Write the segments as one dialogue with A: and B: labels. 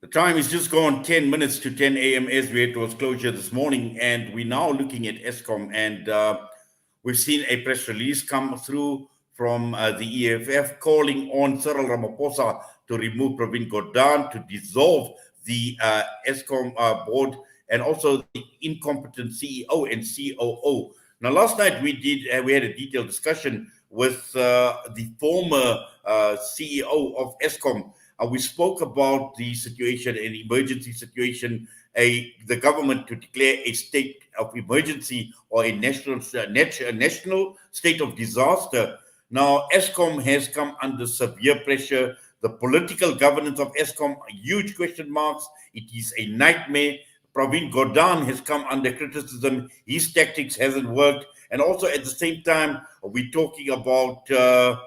A: The time is just gone 10 minutes to 10 a.m. as we had was closure this morning, and we're now looking at Eskom, and we've seen a press release come through from the EFF calling on Cyril Ramaphosa to remove Pravin Gordhan, to dissolve the Eskom board, and also the incompetent CEO and COO. Now, last night we had a detailed discussion with the former CEO of Eskom. We spoke about the situation, an emergency situation, the government to declare a state of emergency or a national state of disaster. Now, Eskom has come under severe pressure. The political governance of Eskom, huge question marks. It is a nightmare. Pravin Gordhan has come under criticism. His tactics hasn't worked. And also at the same time, we're talking about the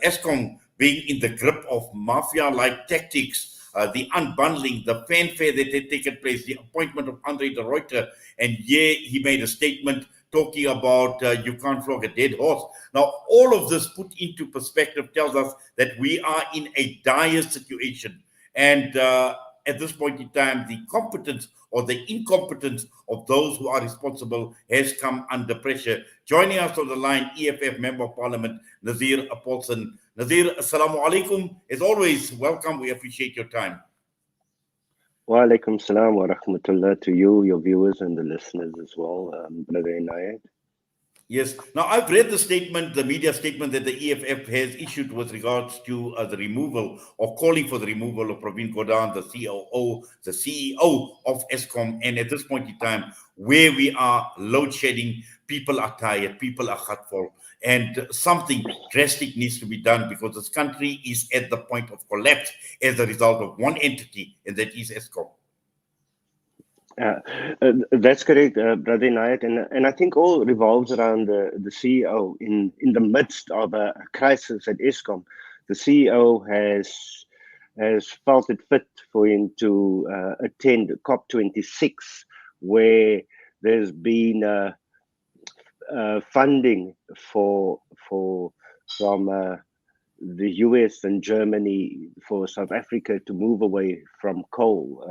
A: Eskom being in the grip of mafia-like tactics, the unbundling, the fanfare that had taken place, the appointment of Andre de Ruyter, and he made a statement talking about you can't flog a dead horse. Now, all of this put into perspective tells us that we are in a dire situation. And at this point in time, the competence or the incompetence of those who are responsible has come under pressure. Joining us on the line, EFF Member of Parliament, Nazir Paulsen. Nazir, assalamu alaikum. As always, welcome. We appreciate your time.
B: Wa alaikum salam wa rahmatullah to you, your viewers, and the listeners as well, Brother Inayat.
A: Yes. Now, I've read the statement, the media statement that the EFF has issued with regards to the removal or calling for the removal of Pravin Gordhan, the COO, the CEO of Eskom. And at this point in time, where we are load shedding, people are tired, people are hurtful, and something drastic needs to be done because this country is at the point of collapse as a result of one entity, and that is Eskom.
B: That's correct, Brother Inayat, and I think all revolves around the CEO. In the midst of a crisis at Eskom, the CEO has felt it fit for him to attend COP26, where there's been funding from the US and Germany for South Africa to move away from coal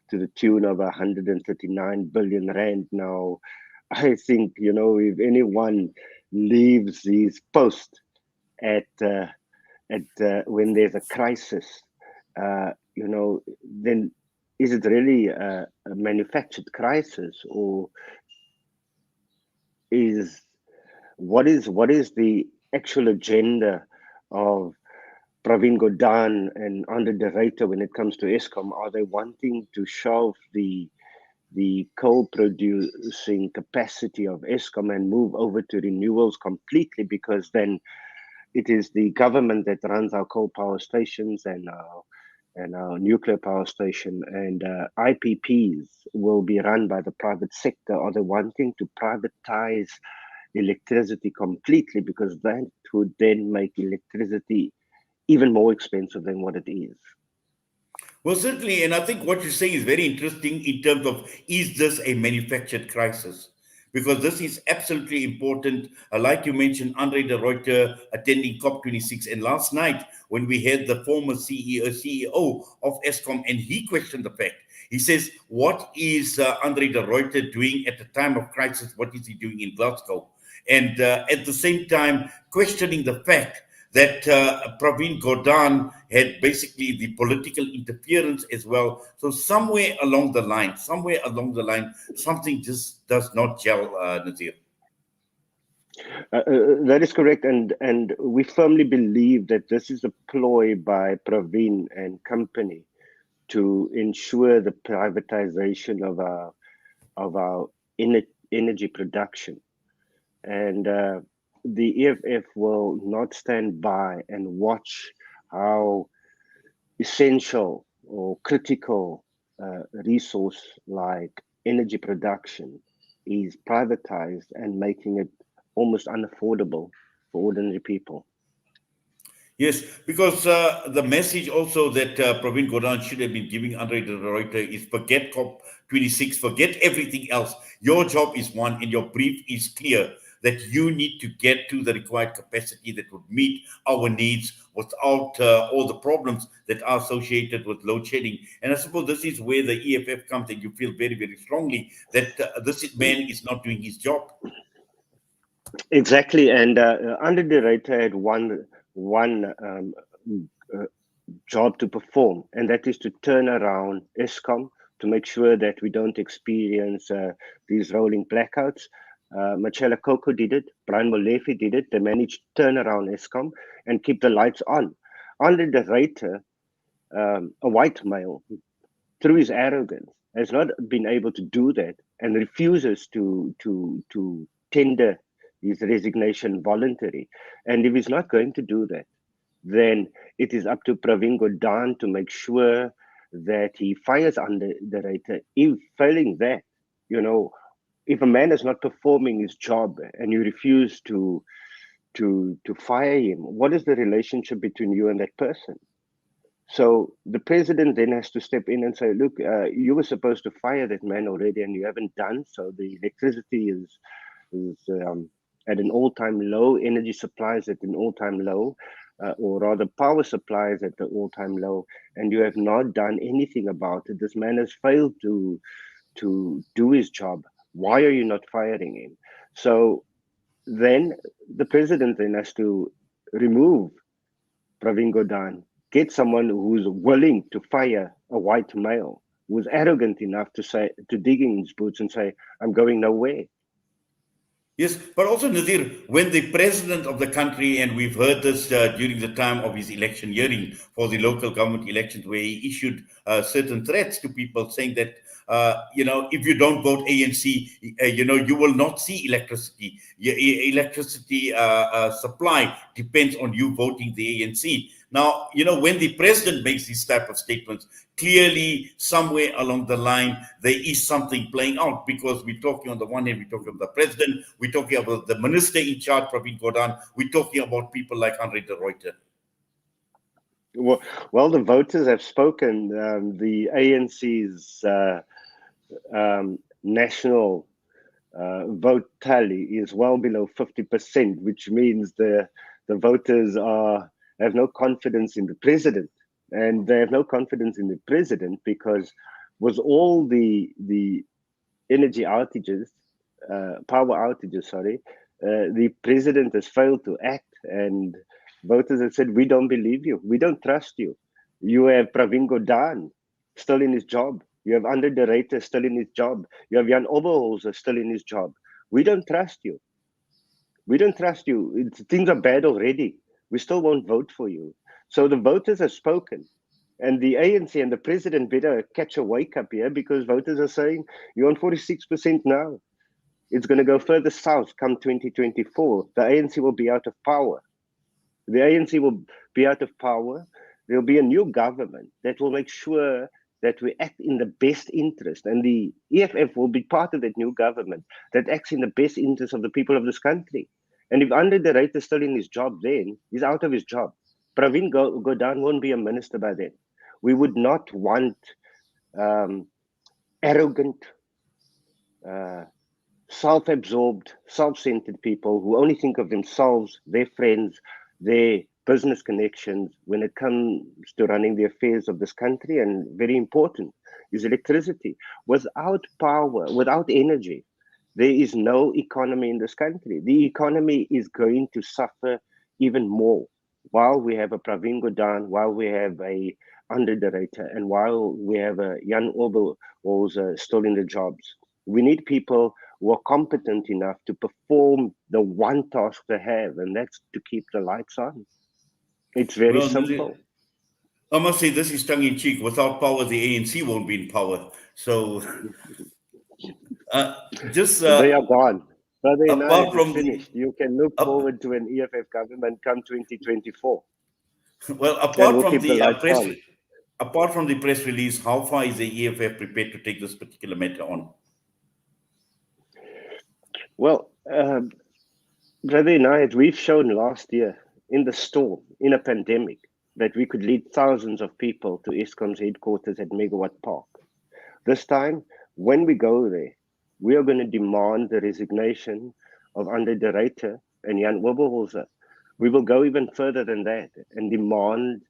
B: to the tune of 139 billion rand. Now, I think, if anyone leaves his post at when there's a crisis, then is it really a manufactured crisis, or what is the actual agenda of Pravin Gordhan and Andre de Ruyter when it comes to Eskom? Are they wanting to shelve the coal producing capacity of Eskom and move over to renewables completely, because then it is the government that runs our coal power stations and our nuclear power station, and IPPs will be run by the private sector? Are they wanting to privatize electricity completely, because that would then make electricity even more expensive than what it is?
A: Well, certainly, and I think what you're saying is very interesting in terms of, is this a manufactured crisis? Because this is absolutely important. Like you mentioned, Andre de Ruyter attending COP26, and last night when we had the former CEO of Eskom, and he questioned the fact. He says, what is Andre de Ruyter doing at the time of crisis? What is he doing in Glasgow? And at the same time, questioning the fact that Pravin Gordhan had basically the political interference as well. So somewhere along the line, something just does not gel, Nazir.
B: That is correct, and we firmly believe that this is a ploy by Pravin and company to ensure the privatization of our energy production. And the EFF will not stand by and watch how essential or critical resource like energy production is privatized and making it almost unaffordable for ordinary people.
A: Yes, because the message also that Pravin Gordhan should have been giving Andre de Ruyter is forget COP26, forget everything else. Your job is one, and your brief is clear that you need to get to the required capacity that would meet our needs without all the problems that are associated with load shedding. And I suppose this is where the EFF comes, and you feel very, very strongly that this man is not doing his job.
B: Exactly, and under the Reiter had one uh, job to perform, and that is to turn around Eskom to make sure that we don't experience these rolling blackouts. Machela Koko did it, Brian Molefe did it. They managed to turn around Eskom and keep the lights on. Under the Reiter, a white male, through his arrogance, has not been able to do that and refuses to tender his resignation voluntary. And if he's not going to do that, then it is up to Pravin Gordhan to make sure that he fires under the Reiter. If failing that, if a man is not performing his job and you refuse to fire him, what is the relationship between you and that person? So the president then has to step in and say, look, you were supposed to fire that man already and you haven't done so. The electricity is at an all-time low, energy supplies at an all-time low, or rather power supplies at the all-time low, and you have not done anything about it. This man has failed to do his job. Why are you not firing him? So then the president then has to remove Pravin Gordhan, get someone who's willing to fire a white male, who's arrogant enough to dig in his boots and say, I'm going nowhere.
A: Yes, but also, Nadir, when the president of the country, and we've heard this during the time of his election hearing for the local government elections, where he issued certain threats to people saying that, if you don't vote ANC, you will not see electricity. Your electricity supply depends on you voting the ANC. Now, when the president makes these type of statements, clearly somewhere along the line, there is something playing out, because we're talking on the one hand, we're talking about the president, we're talking about the minister in charge, Pravin Gordhan, we're talking about people like Andre de Ruyter.
B: Well, the voters have spoken. The ANC's national vote tally is well below 50%, which means the voters have no confidence in the president. And they have no confidence in the president because with all the energy outages, power outages, the president has failed to act, and voters have said, we don't believe you. We don't trust you. You have Pravin Gordhan still in his job. You have Andre de Ruyter still in his job. You have Jan Oberholzer still in his job. We don't trust you. We don't trust you. Things are bad already. We still won't vote for you. So the voters have spoken. And the ANC and the president better catch a wake up here, because voters are saying, you're on 46% now. It's going to go further south come 2024. The ANC will be out of power. The ANC will be out of power. There'll be a new government that will make sure that we act in the best interest. And the EFF will be part of that new government that acts in the best interest of the people of this country. And if Andre de Ruyter is still in his job, then he's out of his job. Pravin Gordhan won't be a minister by then. We would not want arrogant, self-absorbed, self-centered people who only think of themselves, their friends, their business connections when it comes to running the affairs of this country. And very important is electricity. Without power, without energy, there is no economy in this country. The economy is going to suffer even more while we have a Pravin Gordhan, while we have a Andre de Ruyter, and while we have a Jan Oberholzer still in the jobs. We need people who are competent enough to perform the one task they have, and that's to keep the lights on. It's very simple.
A: I must say, this is tongue-in-cheek. Without power, the ANC won't be in power. So,
B: they are gone. Brother
A: apart from
B: finished. You can look forward to an EFF government come 2024.
A: Well,
B: apart
A: from the press release, how far is the EFF prepared to take this particular matter on?
B: Well, Brother United, we've shown last year in the storm, in a pandemic, that we could lead thousands of people to Eskom's headquarters at Megawatt Park. This time, when we go there, we are going to demand the resignation of Andre de Ruyter and Jan Oberholzer. We will go even further than that and demand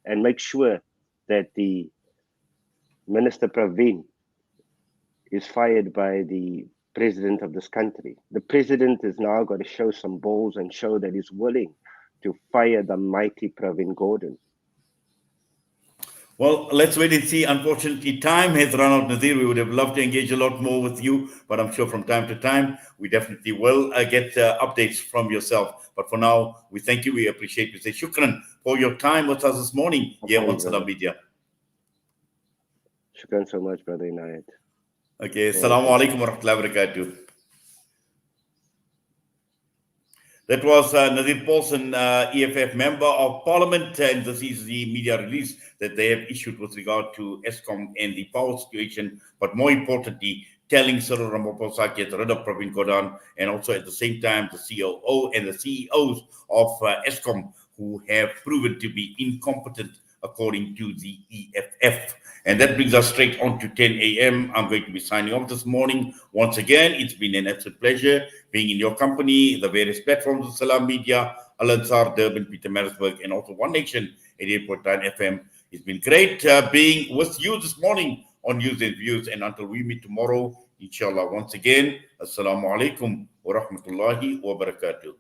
B: and make sure that the Minister Pravin is fired by the president of this country. The president has now got to show some balls and show that he's willing to fire the mighty Pravin Gordhan.
A: Well, let's wait and see. Unfortunately, time has run out, Nadir. We would have loved to engage a lot more with you, but I'm sure from time to time, we definitely will get updates from yourself. But for now, we thank you. We appreciate you. Say shukran for your time with us this morning here on Salam Media.
B: Shukran so much, Brother Inayat.
A: Okay, assalamu alaikum wa rahmatullahi wa barakatuh. That was Nadir Paulsen, EFF member of Parliament, and this is the media release that they have issued with regard to Eskom and the power situation, but more importantly, telling Cyril Ramaphosa get rid of Pravin Gordhan, and also at the same time the COO and the CEOs of Eskom who have proven to be incompetent according to the EFF. And that brings us straight on to 10 a.m. I'm going to be signing off this morning. Once again, it's been an absolute pleasure being in your company, the various platforms of Salam Media, Al-Ansar, Durban, Pietermaritzburg, and also One Nation, 88.9 FM. It's been great being with you this morning on News and Views. And until we meet tomorrow, inshallah, once again, Assalamu alaikum wa rahmatullahi wa barakatuh.